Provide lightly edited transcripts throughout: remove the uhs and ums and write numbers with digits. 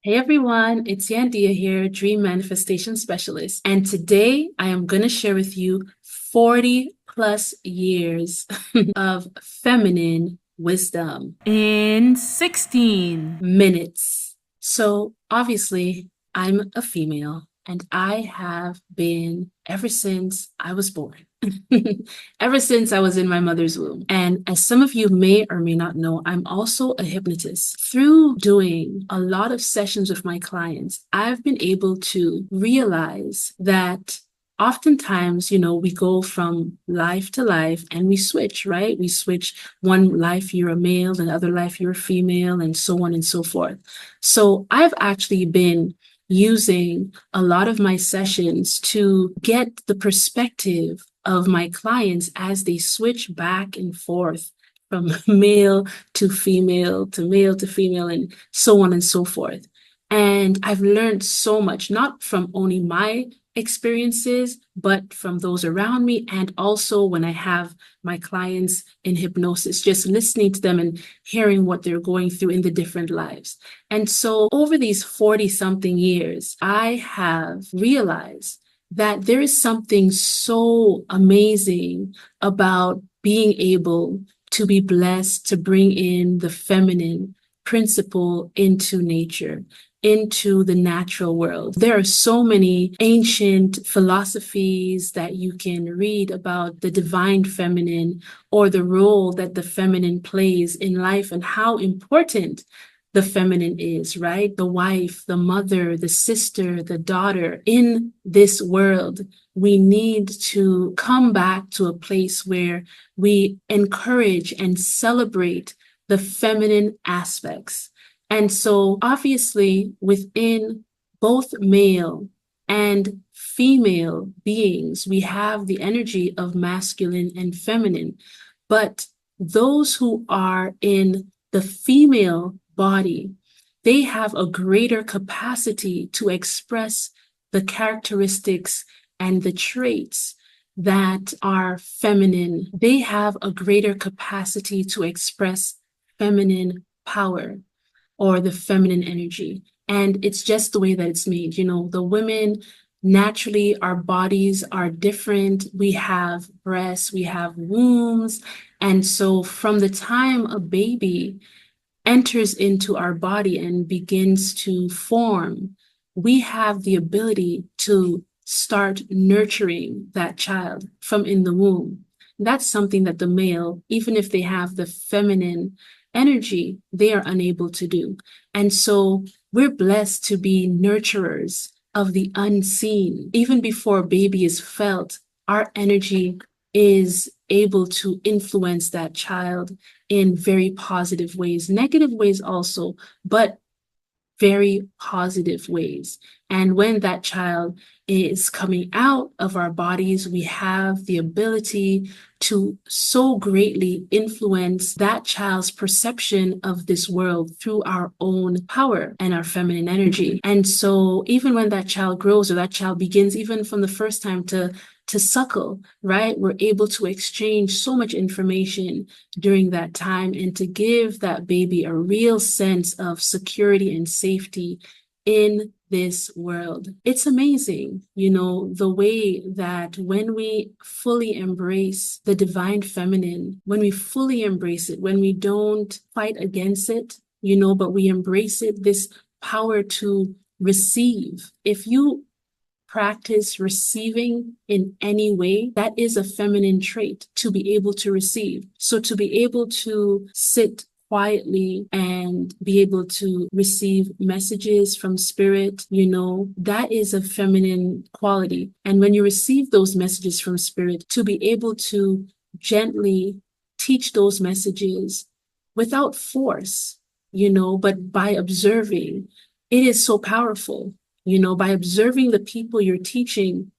Hey everyone, it's Yandia here, Dream Manifestation Specialist. And today I am going to share with you 40 plus years of feminine wisdom In 16. minutes. So obviously, I'm a female and I have been ever since I was born. Ever since I was in my mother's womb. And as some of you may or may not know, I'm also a hypnotist. Through doing a lot of sessions with my clients, I've been able to realize that oftentimes, we go from life to life and we switch, right? We switch one life you're a male, and other life you're a female, and so on and so forth. So I've actually been using a lot of my sessions to get the perspective of my clients as they switch back and forth from male to male to female, and so on and so forth. And I've learned so much, not from only my experiences, but from those around me. And also when I have my clients in hypnosis, just listening to them and hearing what they're going through in the different lives. And so over these 40 something years, I have realized that there is something so amazing about being able to be blessed to bring in the feminine principle into nature, into the natural world. There are so many ancient philosophies that you can read about the divine feminine or the role that the feminine plays in life and how important the feminine is, right? The wife, the mother, the sister, the daughter in this world. We need to come back to a place where we encourage and celebrate the feminine aspects. And so, obviously, within both male and female beings, we have the energy of masculine and feminine. But those who are in the female body, they have a greater capacity to express the characteristics and the traits that are feminine. They have a greater capacity to express feminine power or the feminine energy. And it's just the way that it's made. The women, naturally, our bodies are different. We have breasts, we have wombs. And so from the time a baby enters into our body and begins to form, we have the ability to start nurturing that child from in the womb. That's something that the male, even if they have the feminine energy, they are unable to do. And so we're blessed to be nurturers of the unseen. Even before baby is felt, our energy is able to influence that child in very positive ways, negative ways also, but very positive ways. And when that child is coming out of our bodies, we have the ability to so greatly influence that child's perception of this world through our own power and our feminine energy. And so even when that child grows or that child begins, even from the first time to suckle, right? We're able to exchange so much information during that time and to give that baby a real sense of security and safety in this world. It's amazing, the way that when we fully embrace the divine feminine, when we fully embrace it, when we don't fight against it, but we embrace it, this power to receive. If you practice receiving in any way, that is a feminine trait to be able to receive. So to be able to sit quietly and be able to receive messages from spirit, that is a feminine quality. And when you receive those messages from spirit, to be able to gently teach those messages without force, but by observing, it is so powerful. By observing the people you're teaching,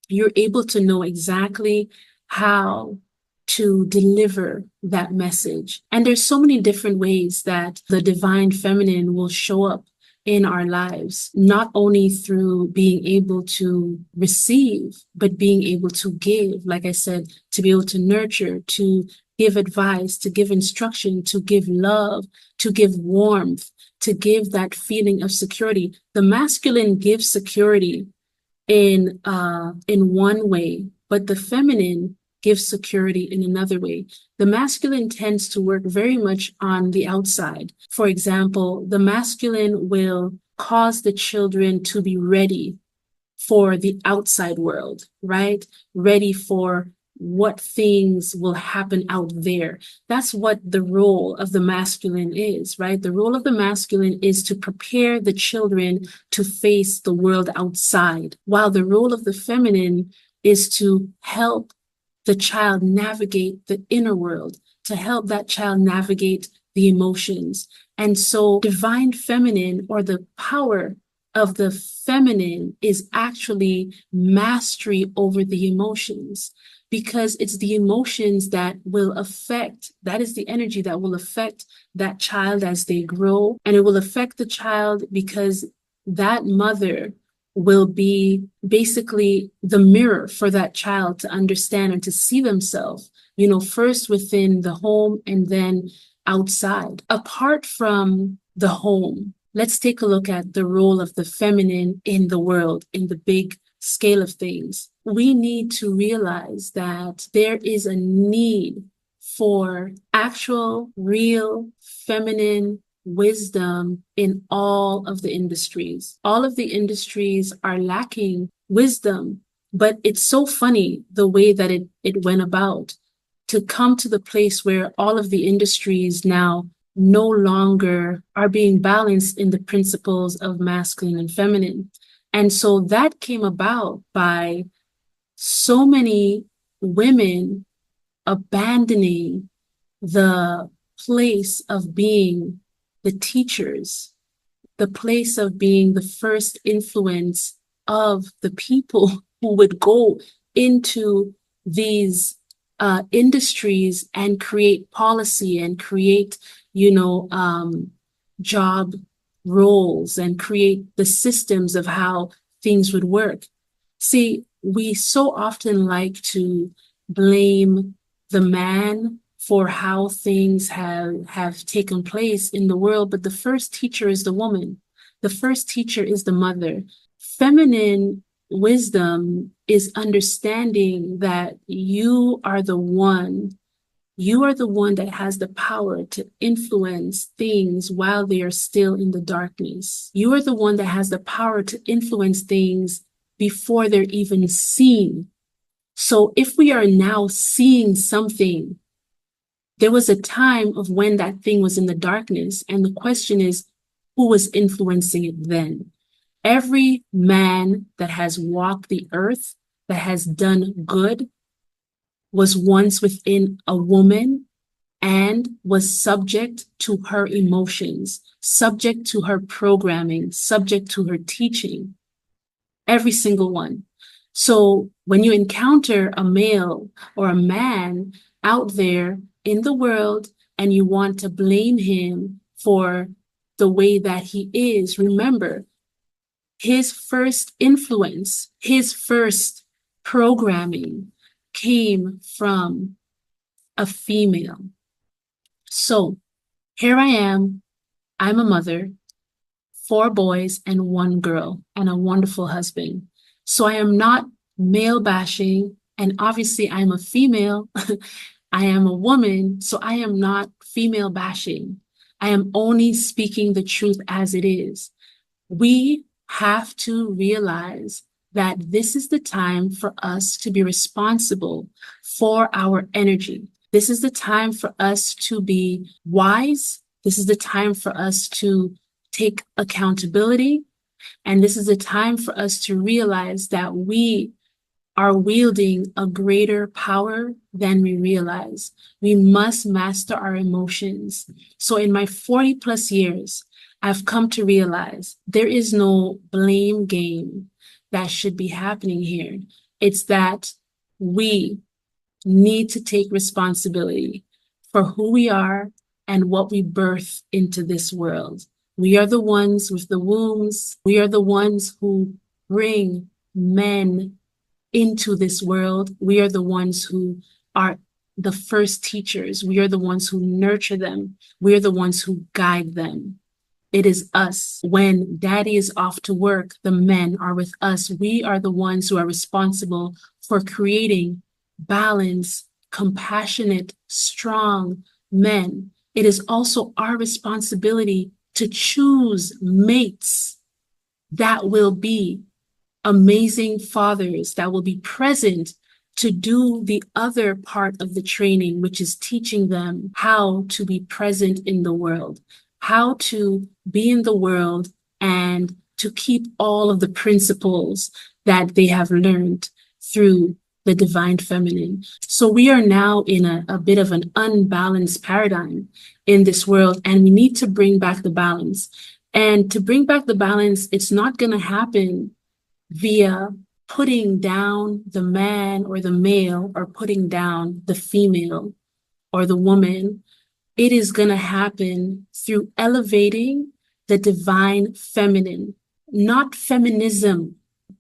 you're able to know exactly how to deliver that message. And there's so many different ways that the divine feminine will show up in our lives, not only through being able to receive, but being able to give, like I said, to be able to nurture, to give advice, to give instruction, to give love, to give warmth, to give that feeling of security. The masculine gives security in one way, but the feminine gives security in another way. The masculine tends to work very much on the outside. For example, the masculine will cause the children to be ready for the outside world, right? Ready for what things will happen out there. That's what the role of the masculine is, right? The role of the masculine is to prepare the children to face the world outside, while the role of the feminine is to help the child navigate the inner world, to help that child navigate the emotions. And so divine feminine, or the power of the feminine, is actually mastery over the emotions, because it's the emotions that will affect, that is the energy that will affect that child as they grow. And it will affect the child because that mother will be basically the mirror for that child to understand and to see themselves, first within the home and then outside. Apart from the home, let's take a look at the role of the feminine in the world, in the big scale of things. We need to realize that there is a need for actual, real feminine wisdom in all of the industries. All of the industries are lacking wisdom, but it's so funny the way that it went about to come to the place where all of the industries now no longer are being balanced in the principles of masculine and feminine. And so that came about by so many women abandoning the place of being the teachers, the place of being the first influence of the people who would go into these industries and create policy and create, job roles and create the systems of how things would work. See, we so often like to blame the man for how things have taken place in the world, but the first teacher is the woman. The first teacher is the mother. Feminine wisdom is understanding that you are the one that has the power to influence things while they are still in the darkness. You are the one that has the power to influence things before they're even seen. So if we are now seeing something, there was a time of when that thing was in the darkness, and the question is, who was influencing it then? Every man that has walked the earth, that has done good, was once within a woman and was subject to her emotions, subject to her programming, subject to her teaching. Every single one. So when you encounter a male or a man out there in the world and you want to blame him for the way that he is, remember, his first influence, his first programming came from a female. So here I am. I'm a mother, 4 boys and 1 girl, and a wonderful husband. So I am not male bashing, and obviously I'm a female. I am a woman, so I am not female bashing. I am only speaking the truth as it is. We have to realize that this is the time for us to be responsible for our energy. This is the time for us to be wise. This is the time for us to take accountability. And this is the time for us to realize that we are wielding a greater power than we realize. We must master our emotions. So in my 40 plus years, I've come to realize there is no blame game that should be happening here. It's that we need to take responsibility for who we are and what we birth into this world. We are the ones with the wombs. We are the ones who bring men into this world. We are the ones who are the first teachers. We are the ones who nurture them. We are the ones who guide them. It is us. When daddy is off to work, the men are with us. We are the ones who are responsible for creating balanced, compassionate, strong men. It is also our responsibility to choose mates that will be amazing fathers, that will be present to do the other part of the training, which is teaching them how to be present in the world, how to be in the world and to keep all of the principles that they have learned through the divine feminine. So we are now in a bit of an unbalanced paradigm in this world, and we need to bring back the balance. And to bring back the balance, it's not going to happen via putting down the man or the male or putting down the female or the woman. It is going to happen through elevating the divine feminine, not feminism,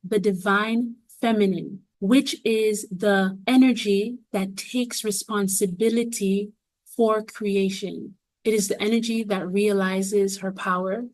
the divine feminine, which is the energy that takes responsibility for creation. It is the energy that realizes her power.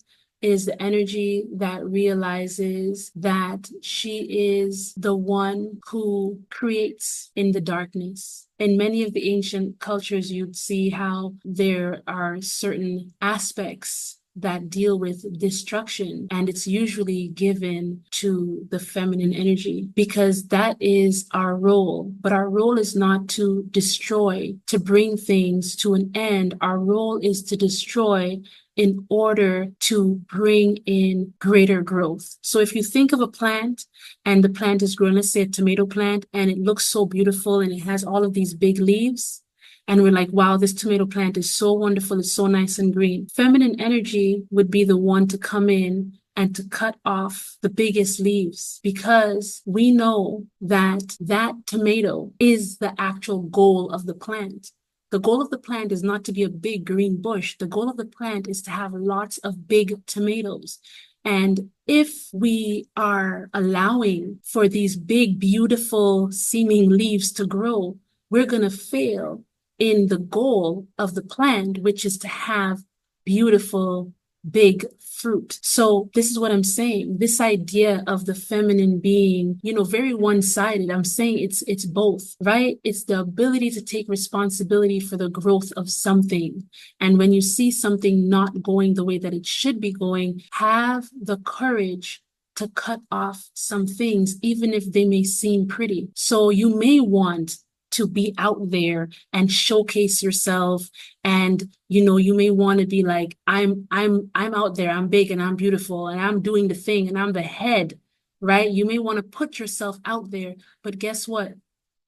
It is the energy that realizes that she is the one who creates in the darkness. In many of the ancient cultures, you'd see how there are certain aspects that deal with destruction, and it's usually given to the feminine energy because that is our role. But our role is not to destroy, to bring things to an end. Our role is to destroy in order to bring in greater growth. So if you think of a plant and the plant is growing, let's say a tomato plant, and it looks so beautiful and it has all of these big leaves, and we're like, wow, this tomato plant is so wonderful. It's so nice and green. Feminine energy would be the one to come in and to cut off the biggest leaves because we know that that tomato is the actual goal of the plant. The goal of the plant is not to be a big green bush. The goal of the plant is to have lots of big tomatoes. And if we are allowing for these big, beautiful seeming leaves to grow, we're going to fail in the goal of the plant, which is to have beautiful, big fruit. So this is what I'm saying. This idea of the feminine being, very one-sided. I'm saying it's both, right? It's the ability to take responsibility for the growth of something. And when you see something not going the way that it should be going, have the courage to cut off some things, even if they may seem pretty. So you may want to be out there and showcase yourself, and you may want to be like, I'm out there, I'm big and I'm beautiful and I'm doing the thing and I'm the head, right? You may want to put yourself out there, but guess what?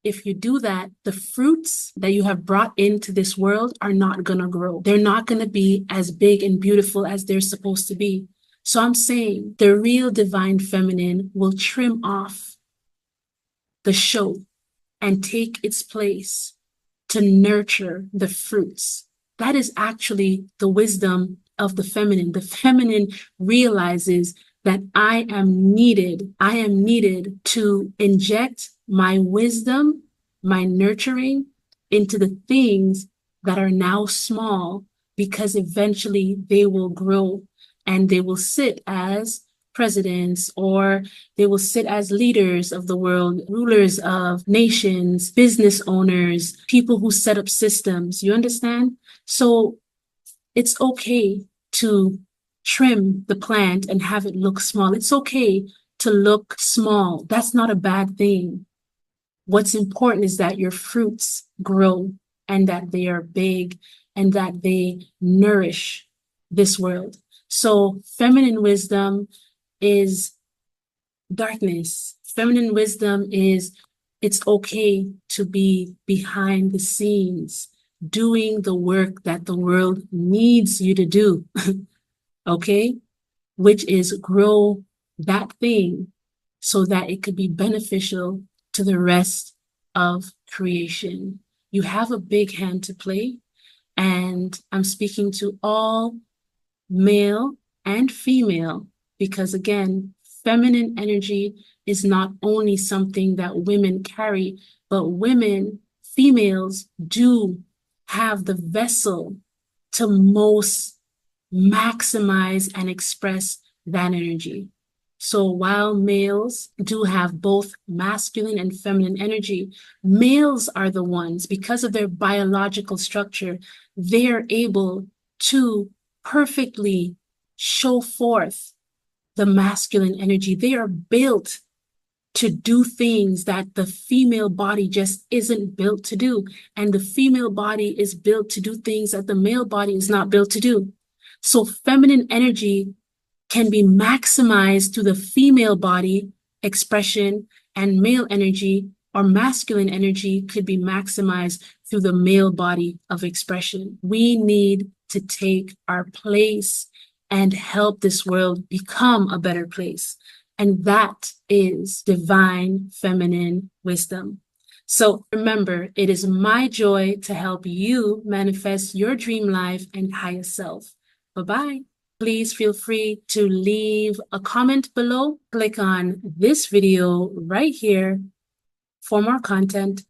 If you do that, the fruits that you have brought into this world are not going to grow. They're not going to be as big and beautiful as they're supposed to be. So I'm saying the real divine feminine will trim off the show and take its place to nurture the fruits. That is actually the wisdom of the feminine. The feminine realizes that I am needed. I am needed to inject my wisdom, my nurturing into the things that are now small, because eventually they will grow and they will sit as presidents, or they will sit as leaders of the world, rulers of nations, business owners, people who set up systems. You understand? So it's okay to trim the plant and have it look small. It's okay to look small. That's not a bad thing. What's important is that your fruits grow and that they are big and that they nourish this world. So feminine wisdom is darkness. Feminine wisdom is it's okay to be behind the scenes, doing the work that the world needs you to do, okay? Which is grow that thing so that it could be beneficial to the rest of creation. You have a big hand to play, and I'm speaking to all male and female, because again, feminine energy is not only something that women carry, but women females do have the vessel to most maximize and express that energy. So while males do have both masculine and feminine energy, males are the ones, because of their biological structure, they're able to perfectly show forth the masculine energy. They are built to do things that the female body just isn't built to do. And the female body is built to do things that the male body is not built to do. So feminine energy can be maximized through the female body expression, and male energy or masculine energy could be maximized through the male body of expression. We need to take our place and help this world become a better place. And that is divine feminine wisdom. So remember, it is my joy to help you manifest your dream life and higher self. Bye-bye. Please feel free to leave a comment below. Click on this video right here for more content.